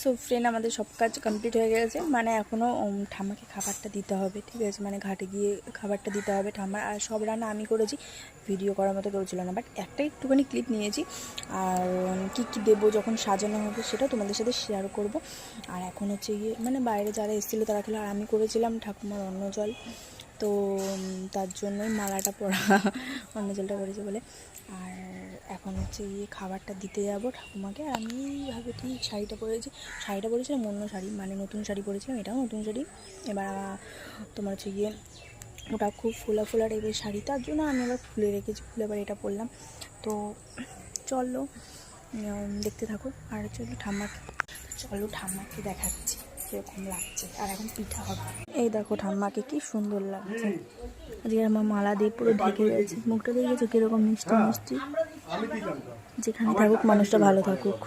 So friend, আমাদের সব কাজ কমপ্লিট হয়ে গেছে, মানে এখনও ঠাম্মাকে খাবারটা দিতে হবে, ঠিক আছে, মানে ঘাটে গিয়ে খাবারটা দিতে হবে ঠাম্মার। আর সব রান্না আমি করেছি, ভিডিও করার মতো কেউ ছিল না, বাট একটা একটুখানি ক্লিপ নিয়েছি। আর কী কী দেবো যখন সাজানো হবে সেটাও তোমাদের সাথে শেয়ার করব। আর এখন হচ্ছে গিয়ে মানে বাইরে যারা এসেছিলো তারা খেলো, আর আমি করেছিলাম ঠাকুমার অন্ন জল, তো তার জন্যই মালাটা পরা অন্ন জলটা করেছি বলে। আর এখন হচ্ছে গিয়ে খাবারটা দিতে যাবো ঠাকুমাকে। আর আমি এইভাবে ঠিক শাড়িটা পরেছিলাম অন্য শাড়ি, মানে নতুন শাড়ি পরেছিলাম, এটাও নতুন শাড়ি। এবার তোমার হচ্ছে গিয়ে ওটা খুব ফোলা ফোলা টাইপের শাড়ি, তার জন্য আমি আবার খুলে রেখেছি, খুলে এবার এটা পরলাম। তো চলো দেখতে থাকো। আর চলো ঠাম্মাকে দেখাচ্ছি কীরকম লাগছে। আর এখন পিঠা হবে, এই দেখো ঠাম্মাকে কি সুন্দর লাগছে। আজকে আমার মালা দিয়ে পুরো ঢেকে গেছে, মুখটা দিয়ে গেছে কীরকম মিষ্টি মিষ্টি। যেখানে থাকুক মানুষটা ভালো থাকুক।